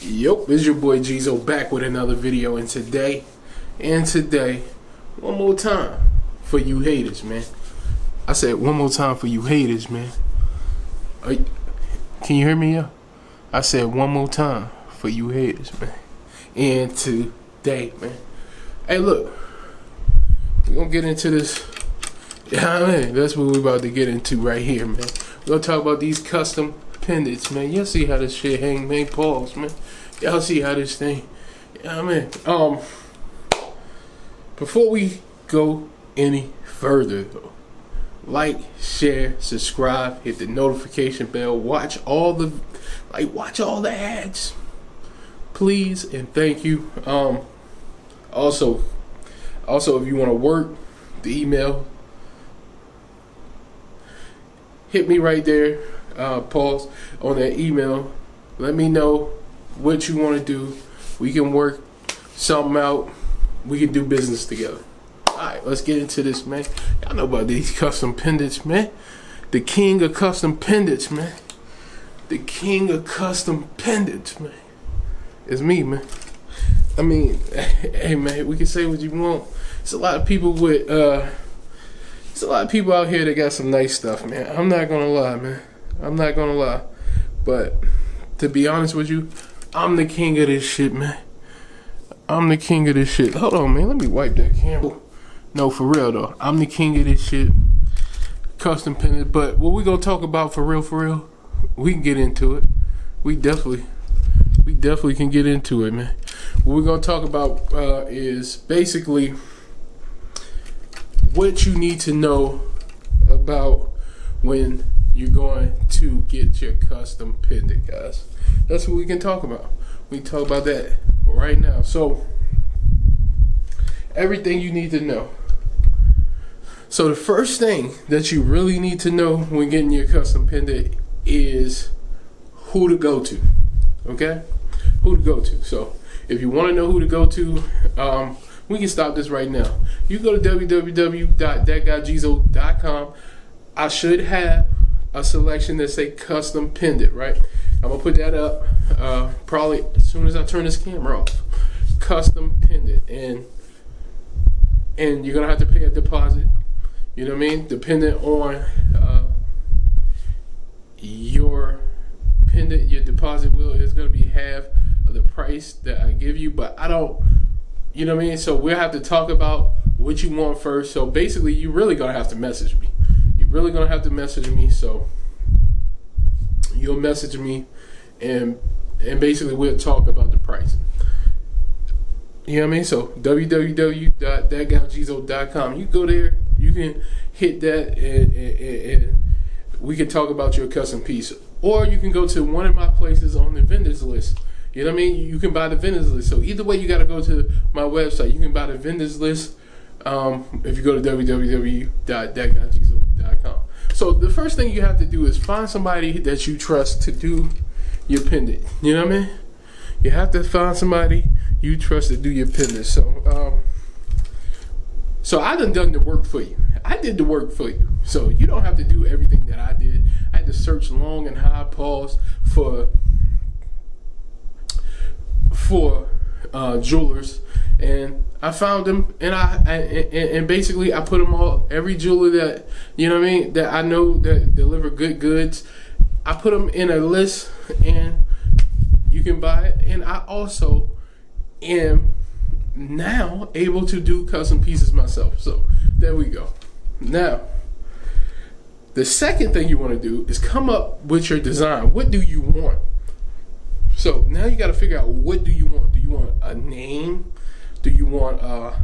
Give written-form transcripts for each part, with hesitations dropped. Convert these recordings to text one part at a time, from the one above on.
Yup, it's your boy Geezo back with another video, and today, one more time for you haters, man. I said one more time for you haters, man. Can you hear me, yo? I said one more time for you haters, man. And today, man. Hey, look, we're gonna get into this. Yeah, man, that's what we're about to get into right here, man. We're gonna talk about these custom pendants, man. Y'all see how this shit hang, man. Pause, man. Y'all see how this thing, yeah, man. Before we go any further, though, like, share, subscribe, hit the notification bell, watch all the ads, please and thank you. Also, if you want to work, the email, hit me right there. Pause on that email. Let me know what you want to do. We can work something out. We can do business together. Alright, let's get into this, man. Y'all know about these custom pendants, man. The king of custom pendants, man. The king of custom pendants, man. It's me, man. I mean, hey, man, we can say what you want. It's a lot of people with, it's a lot of people out here that got some nice stuff, man. I'm not gonna lie, man. I'm not gonna lie. But to be honest with you, I'm the king of this shit, man. I'm the king of this shit. Hold on, man. Let me wipe that camera. No, for real, though. I'm the king of this shit. Custom pendant. But what we gonna talk about for real, we can get into it. We definitely can get into it, man. What we're gonna talk about is basically what you need to know about when you're going to get your custom pendant, guys. That's what we can talk about. We can talk about that right now. So, everything you need to know. So the first thing that you really need to know when getting your custom pendant is who to go to. Okay? Who to go to. So, if you want to know who to go to, we can stop this right now. You go to www.thatguygeezo.com. I should have a selection that say custom pendant, right? I'm gonna put that up probably as soon as I turn this camera off. Custom pendant, and you're gonna have to pay a deposit. You know what I mean? Depending on your pendant, your deposit is gonna be half of the price that I give you. But I don't, you know what I mean? So we'll have to talk about what you want first. So basically, you're really gonna have to message me. Really gonna have to message me, so you'll message me and basically we'll talk about the pricing. You know what I mean? So www.thatguygeezo.com. You go there, you can hit that and we can talk about your custom piece. Or you can go to one of my places on the vendors list. You know what I mean? You can buy the vendors list. So either way, you gotta go to my website. You can buy the vendors list if you go to www.thatguygeezo.com. So the first thing you have to do is find somebody that you trust to do your pendant. You know what I mean? You have to find somebody you trust to do your pendant. So I done the work for you. I did the work for you. So you don't have to do everything that I did. I had to search long and high, pause for jewelers, and I found them, and basically I put them all, every jeweler that, you know what I mean, that I know that deliver good goods, I put them in a list and you can buy it. And I also am now able to do custom pieces myself. So there we go. Now, the second thing you want to do is come up with your design. What do you want? So now you got to figure out, what do you want? Do you want a name? Do you want a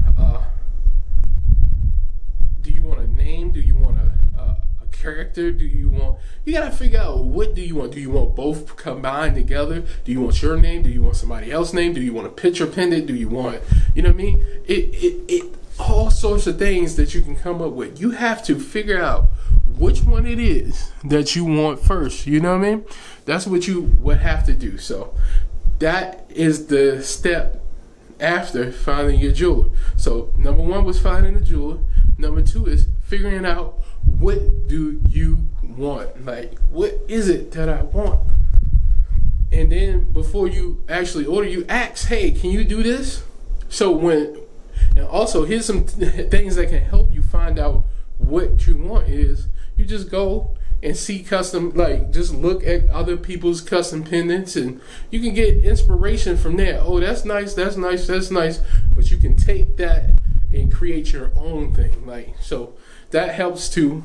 name? Do you want a character? You gotta figure out, what do you want? Do you want both combined together? Do you want your name? Do you want somebody else's name? Do you want a picture pendant? Do you want, you know what I mean? It all sorts of things that you can come up with. You have to figure out which one it is that you want first. You know what I mean? That's what you would have to do. So that is the step after finding your jeweler. So number one was finding a jeweler. Number two is figuring out, what do you want? Like, what is it that I want? And then before you actually order, you ask, hey, can you do this? And also here's some things that can help you find out what you want is you just go and see custom, like just look at other people's custom pendants, and you can get inspiration from there. Oh, that's nice, that's nice, that's nice. But you can take that and create your own thing. Like, so that helps too.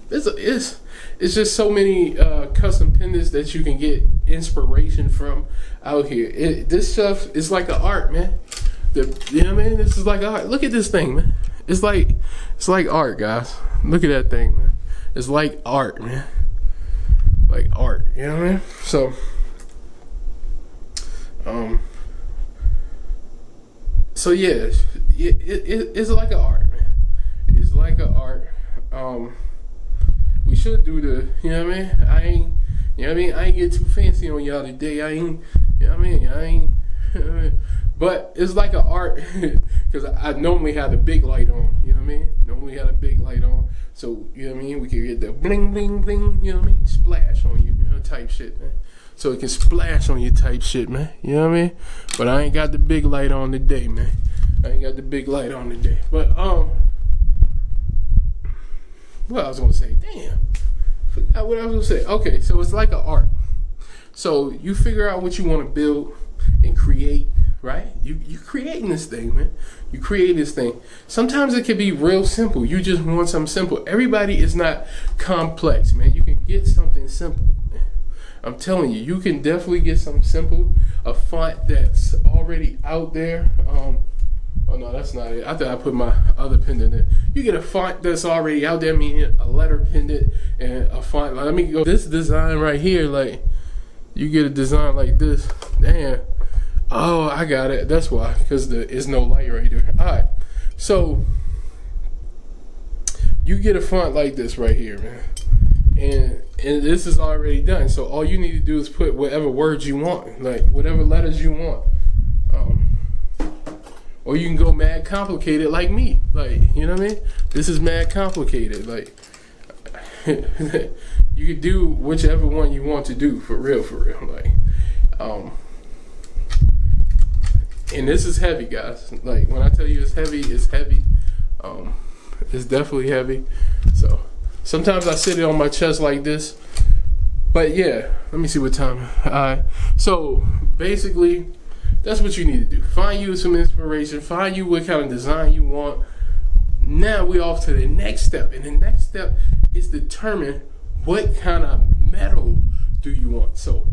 It's just so many custom pendants that you can get inspiration from out here. This stuff is like an art, man. You know what I mean? This is like art. Look at this thing, man. It's like art, guys. Look at that thing, man. It's like art, man. Like art, you know what I mean? So yeah, it's like an art, man. It's like an art. We should do the, you know what I mean? I ain't get too fancy on y'all today. I ain't, you know what I mean? You know what I mean? But it's like an art, because I normally have the big light on, you know what I mean? Normally have a big light on, so, you know what I mean? We can get the bling, bling, bling, you know what I mean? Splash on you, you know, type shit, man. So it can splash on you type shit, man. You know what I mean? But I ain't got the big light on today, man. I ain't got the big light on today. But, what I was going to say, damn. Forgot what I was going to say. Okay, so it's like an art. So you figure out what you want to build and create. Right? You creating this thing, man. You create this thing. Sometimes it can be real simple. You just want something simple. Everybody is not complex, man. You can get something simple, man. I'm telling you, you can definitely get something simple. A font that's already out there. Oh no, that's not it. I thought I put my other pendant in. You get a font that's already out there, meaning a letter pendant and a font. Let me go. This design right here, like you get a design like this. Damn. Oh, I got it. That's why, because there is no light right there. All right, so you get a font like this right here, man, and this is already done. So all you need to do is put whatever words you want, like whatever letters you want, or you can go mad complicated like me, like, you know what I mean? This is mad complicated, like you can do whichever one you want to do, for real, like. And this is heavy, guys. Like, when I tell you it's heavy, it's heavy. It's definitely heavy. So sometimes I sit it on my chest like this. But yeah, let me see what time. Alright. So basically, that's what you need to do. Find you some inspiration. Find you what kind of design you want. Now we off to the next step. And the next step is determine what kind of metal do you want. So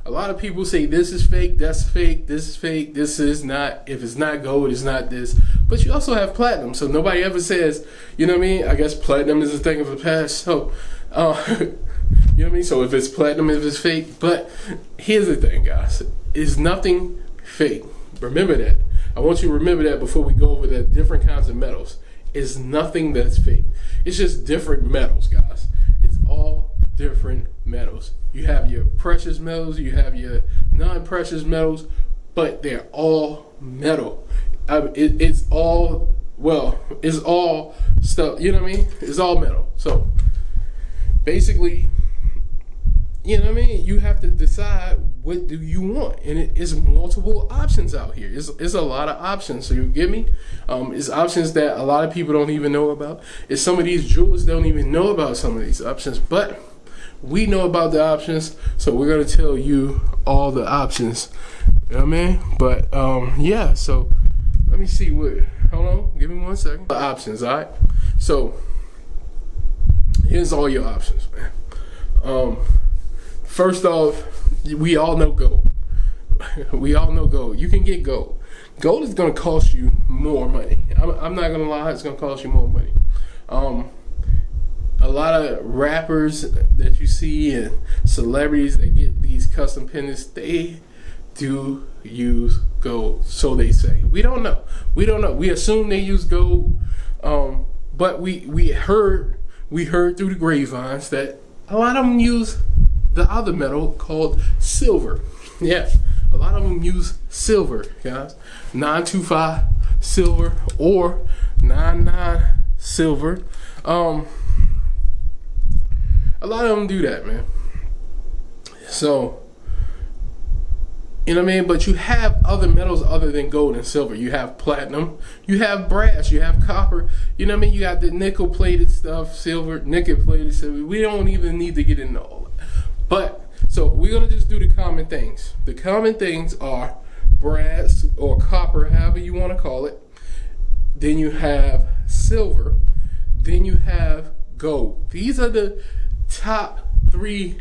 a lot of people say this is fake, that's fake, this is fake, this is not. If it's not gold, it's not this. But you also have platinum, so nobody ever says, you know what I mean? I guess platinum is a thing of the past. So, you know what I mean? So if it's platinum, if it's fake. But here's the thing, guys. It's nothing fake. Remember that. I want you to remember that before we go over the different kinds of metals. It's nothing that's fake. It's just different metals, guys. It's all different metals. You have your precious metals, you have your non-precious metals, but they're all metal. It's all stuff, you know what I mean? It's all metal. So basically, you know what I mean? You have to decide what do you want, and it is multiple options out here. It's a lot of options. So you get me? It's options that a lot of people don't even know about. It's some of these jewelers don't even know about some of these options, but we know about the options, so we're gonna tell you all the options. You know what I mean? But yeah, so let me see what, hold on, give me 1 second. The options, alright? So here's all your options, man. First off, we all know gold. We all know gold. You can get gold. Gold is gonna cost you more money. I'm not gonna lie, it's gonna cost you more money. A lot of rappers that you see and celebrities that get these custom pendants, they do use gold, so they say. We don't know. We assume they use gold, but we heard through the grapevines that a lot of them use the other metal called silver. Yeah, a lot of them use silver, guys. 925 silver or 99 silver. A lot of them do that, man. So You know what I mean? But you have other metals other than gold and silver. You have platinum, you have brass, you have copper. You know what I mean? You got the nickel plated stuff, silver, nickel plated silver. We don't even need to get into all that. But so we're gonna just do the common things. The common things are brass or copper, however you want to call it. Then you have silver. Then you have gold. These are the top 3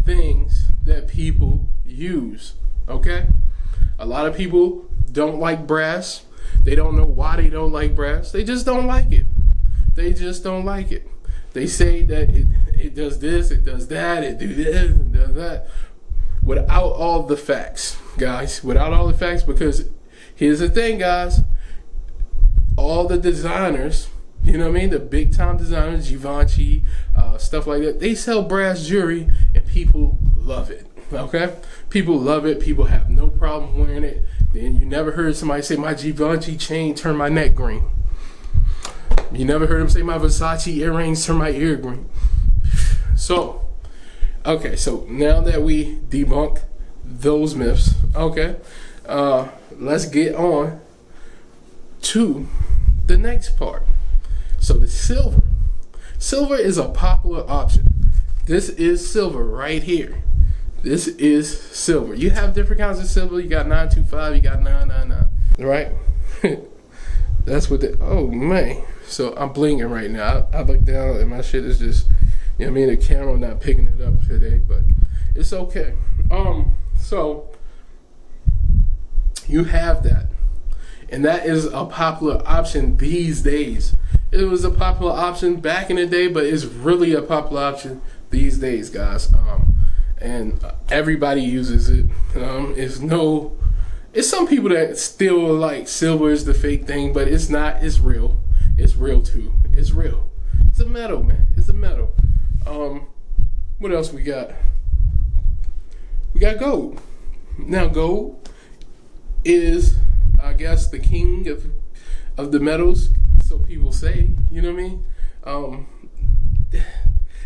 things that people use. Okay? A lot of people don't like brass. They don't know why they don't like brass. They just don't like it. They just don't like it. They say that it does this, it does that, it do this, it does that. Without all the facts, guys. Without all the facts, because here's the thing, guys. All the designers, you know what I mean? The big time designers, Givenchy, stuff like that, they sell brass jewelry and people love it. Okay? People love it. People have no problem wearing it. Then you never heard somebody say my Givenchy chain turned my neck green. You never heard them say my Versace earrings turn my ear green. So, okay, so now that we debunk those myths, okay, let's get on to the next part. So the silver. Silver is a popular option. This is silver right here. This is silver. You have different kinds of silver. You got 925, you got 999, right? That's what the, oh man. So I'm blinking right now. I look down and my shit is just, you know what I mean? The camera not picking it up today, but it's okay. So you have that. And that is a popular option these days. It was a popular option back in the day, but it's really a popular option these days, guys. And everybody uses it. It's some people that still like silver is the fake thing, but it's not. It's real. It's real too. It's real. It's a metal, man. It's a metal. What else we got? We got gold. Now gold is, I guess, the king of the metals. So people say, you know what I mean?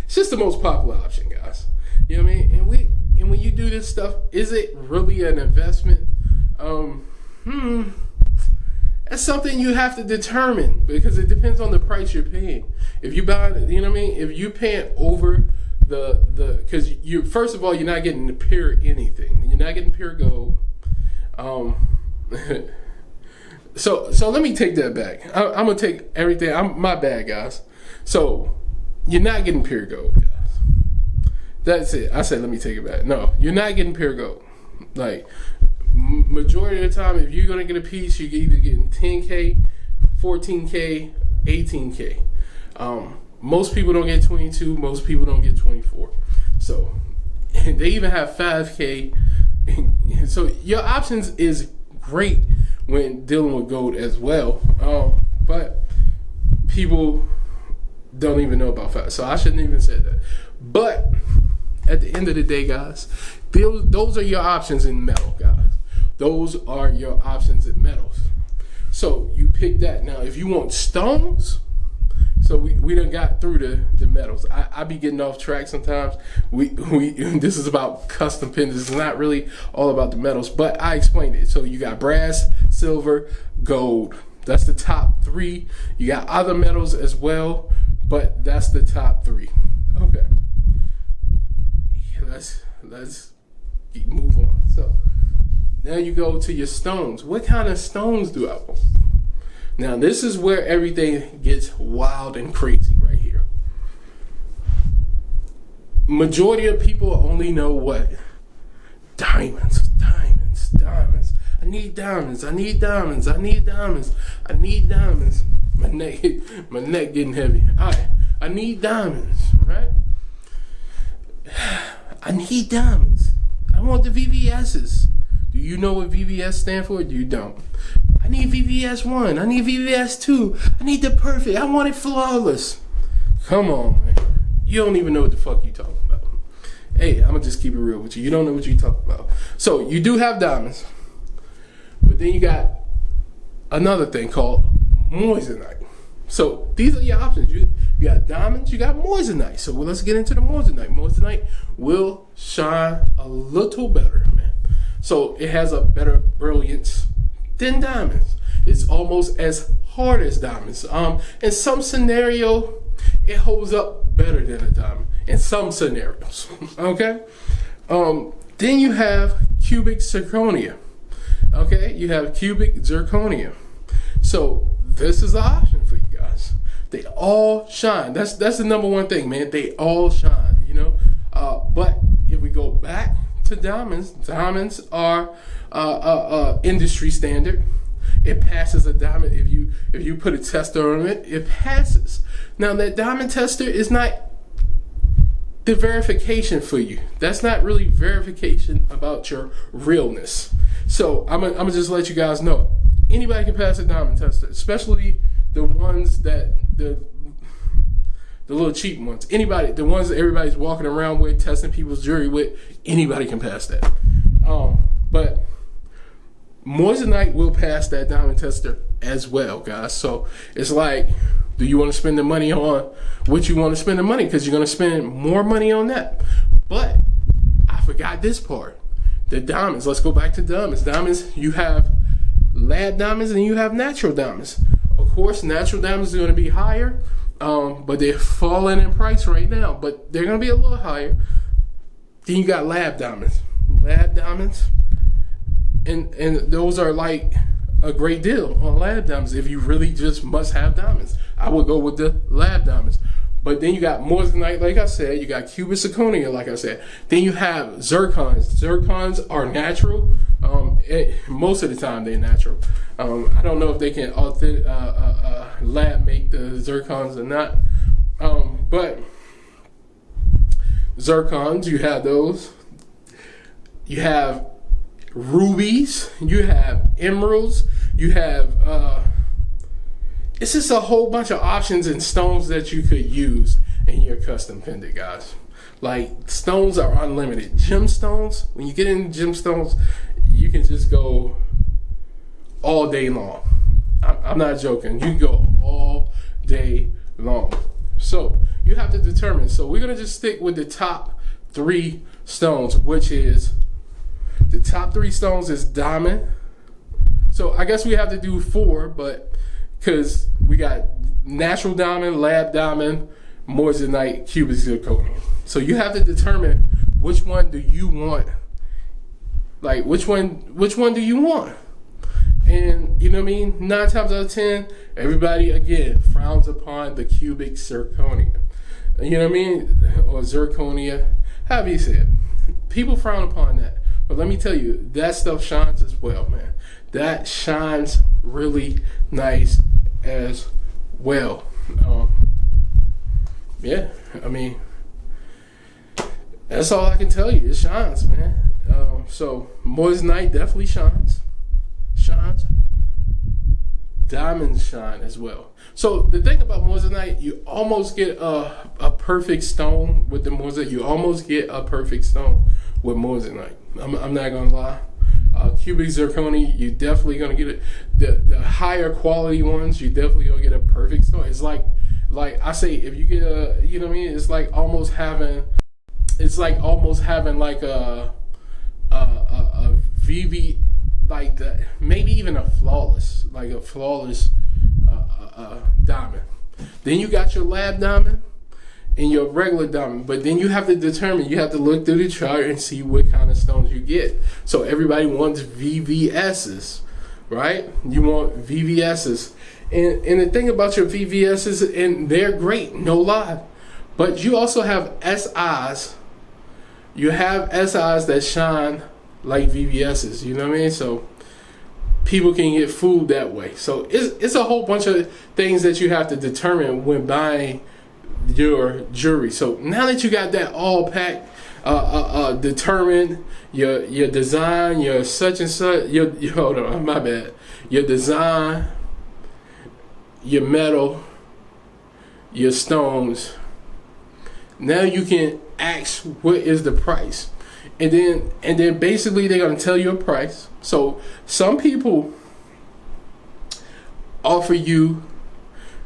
It's just the most popular option, guys. You know what I mean? And when you do this stuff, is it really an investment? That's something you have to determine because it depends on the price you're paying. If you buy, you know what I mean? If you paying over because you, first of all, you're not getting the pure anything. You're not getting pure gold. So let me take that back. I'm gonna take everything. My bad, guys. So you're not getting pure gold, guys. That's it. I said let me take it back. No, you're not getting pure gold. Like majority of the time, if you're gonna get a piece, you're either getting 10K, 14K, 18K. Most people don't get 22. Most people don't get 24. So they even have 5K. So your options is great when dealing with gold as well, but people don't even know about 5. So I shouldn't even say that. But at the end of the day, guys, those are your options in metal, guys. Those are your options in metals. So you pick that. Now, if you want stones, so we done got through the metals. I be getting off track sometimes. This is about custom pendants. It's not really all about the metals, but I explained it. So you got brass, silver, gold. That's the top 3. You got other metals as well, but that's the top 3. Okay. Let's move on. So now you go to your stones. What kind of stones do I want? Now this is where everything gets wild and crazy right here. Majority of people only know what? Diamonds. I need diamonds. My neck getting heavy. Alright, I need diamonds, right? I need diamonds. I want the VVS's. Do you know what VVS stand for? You don't. I need VVS 1. I need VVS 2. I need the perfect. I want it flawless. Come on, man. You don't even know what the fuck you talking about. Hey, I'm gonna just keep it real with you. You don't know what you talking about. So you do have diamonds, but then you got another thing called moissanite. So these are your options. You got diamonds, you got moissanite. So let's get into the moissanite. Moissanite will shine a little better, man. So it has a better brilliance than diamonds. It's almost as hard as diamonds. In some scenario, it holds up better than a diamond. In some scenarios, okay. Then you have cubic zirconia. Okay, you have cubic zirconia. So this is an option for you guys. They all shine. That's the number one thing, man. They all shine, you know. But if we go back to diamonds, diamonds are industry standard. It passes a diamond. If you put a tester on it, it passes. Now that diamond tester is not the verification for you. That's not really verification about your realness. So I'm gonna just let you guys know. Anybody can pass a diamond tester, especially the ones that the little cheap ones. Anybody, the ones that everybody's walking around with, testing people's jewelry with, anybody can pass that. But moissanite will pass that diamond tester as well, guys. So it's like, do you want to spend the money on what you want to spend the money? Because you're going to spend more money on that. But I forgot this part. The diamonds. Let's go back to diamonds. Diamonds, you have lab diamonds and you have natural diamonds. Of course, natural diamonds are going to be higher, but they're falling in price right now. But they're going to be a little higher. Then you got lab diamonds. Lab diamonds, and those are like a great deal on lab diamonds. If you really just must have diamonds, I would go with the lab diamonds. But then you got moissanite, like I said. You got cubic zirconia, like I said. Then you have zircons. Zircons are natural. Most of the time they're natural. I don't know if they can lab make the zircons or not. But zircons, you have those. You have rubies. You have emeralds. You have it's just a whole bunch of options and stones that you could use in your custom pendant, guys. Like, stones are unlimited. Gemstones, when you get into gemstones, you can just go all day long. I'm not joking. You can go all day long. So you have to determine. So we're going to just stick with the top 3 stones, which is, the top 3 stones is diamond. So I guess we have to do 4, but because we got natural diamond, lab diamond, moissanite, cubic zirconia. So you have to determine which one do you want. Like, which one do you want? And you know what I mean? 9 times out of 10, everybody again frowns upon the cubic zirconia. You know what I mean? Or zirconia, however you say it. People frown upon that. But let me tell you, that stuff shines as well, man. That shines really nice as well. Yeah, I mean, that's all I can tell you. It shines, man. So moissanite definitely shines. Diamonds shine as well. So the thing about moissanite, you almost get a perfect stone with the moissanite. You almost get a perfect stone with moissanite. I'm not gonna lie. Cubic zirconia, you definitely gonna get it. The higher quality ones, you definitely gonna get a perfect stone. It's like I say, if you get a, you know what I mean? It's like almost having like a VV, like the, maybe even a flawless diamond. Then you got your lab diamond and your regular diamond, but then you have to determine, you have to look through the chart and see what kind of stones you get. So everybody wants VVS's, right? You want VVS's. And the thing about your VVS's, and they're great, no lie, but you also have SIs. You have SIs that shine like VVS's, you know what I mean? So people can get fooled that way. So it's a whole bunch of things that you have to determine when buying your jewelry. So now that you got that all packed, determine your design, your such and such, hold on, my bad, your design, your metal, your stones. Now you can ask what is the price, and then basically they're gonna tell you a price. So some people offer you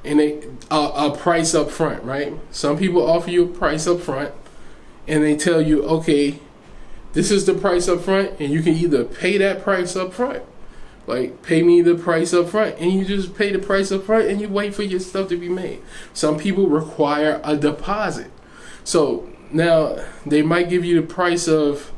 a price up front, right? Some people offer you a price up front, and they tell you, okay, this is the price up front, and you can either pay that price up front. Like, pay me the price up front, and you just pay the price up front, and you wait for your stuff to be made. Some people require a deposit. So now they might give you the price of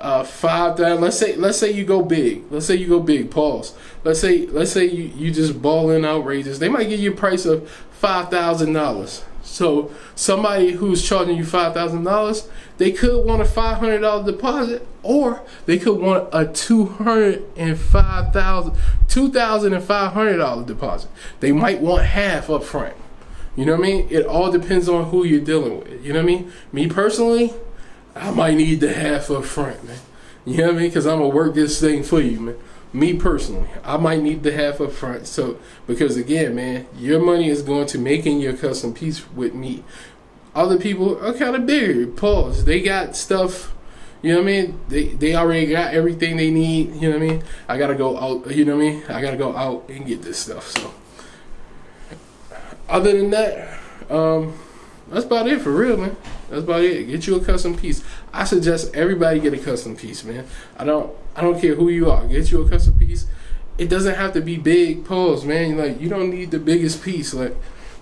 $5,000. Let's say you go big. Let's say you go big. Pause. Let's say you just ball in outrageous. They might give you a price of $5,000. So somebody who's charging you $5,000, they could want a $500 deposit, or they could want a $2,500 deposit. They might want half up front. You know what I mean? It all depends on who you're dealing with. You know what I mean? Me personally, I might need the half up front, man. You know what I mean? Because I'm gonna work this thing for you, man. Me personally, I might need the half up front. So, because again, man, your money is going to making your custom piece with me. Other people are kind of bigger. Pause. They got stuff. You know what I mean? They already got everything they need. You know what I mean? I gotta go out. You know what I mean? I gotta go out and get this stuff. So, other than that, that's about it for real, man. That's about it. Get you a custom piece. I suggest everybody get a custom piece, man. I don't care who you are. Get you a custom piece. It doesn't have to be big. Pause, man. Like, you don't need the biggest piece. Like,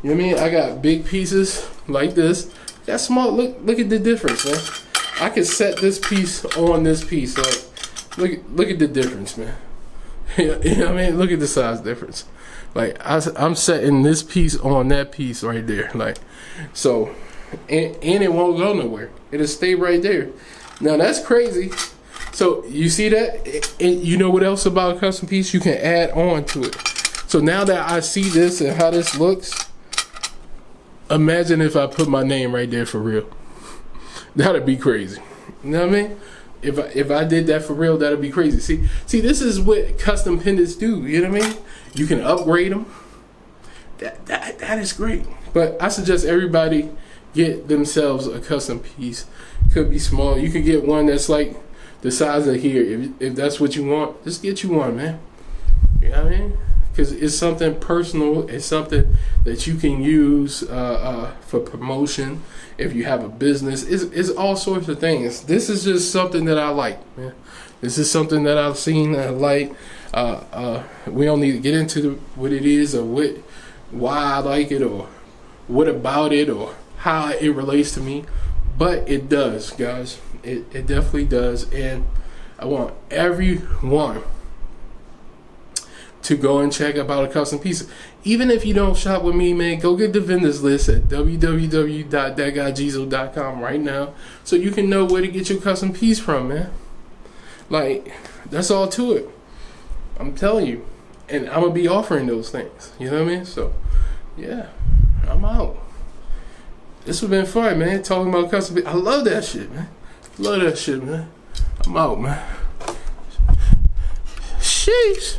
you know what I mean? I got big pieces like this. Got small. Look at the difference, man. I can set this piece on this piece. Like, look at the difference, man. You know what I mean? Look at the size difference. Like, I'm setting this piece on that piece right there. Like, so, and it won't go nowhere. It'll stay right there. Now, that's crazy. So, you see that? And you know what else about a custom piece? You can add on to it. So, now that I see this and how this looks, imagine if I put my name right there for real. That'd be crazy. You know what I mean? If I did that for real, that'd be crazy. See, this is what custom pendants do. You know what I mean? You can upgrade them. That is great. But I suggest everybody get themselves a custom piece. Could be small. You could get one that's like the size of here. If that's what you want, just get you one, man. You know what I mean? Because it's something personal. It's something that you can use for promotion. If you have a business, it's all sorts of things. This is just something that I like, man. This is something that I've seen that I like. We don't need to get into what it is or why I like it or what about it or how it relates to me. But it does, guys. It definitely does. And I want everyone to go and check about a custom piece. Even if you don't shop with me, man, go get the vendors list at www.thatguygeezo.com right now so you can know where to get your custom piece from, man. Like, that's all to it. I'm telling you. And I'm going to be offering those things. You know what I mean? So, yeah, I'm out. This has been fun, man, talking about custom piece. I love that shit, man. Love that shit, man. I'm out, man. Sheesh.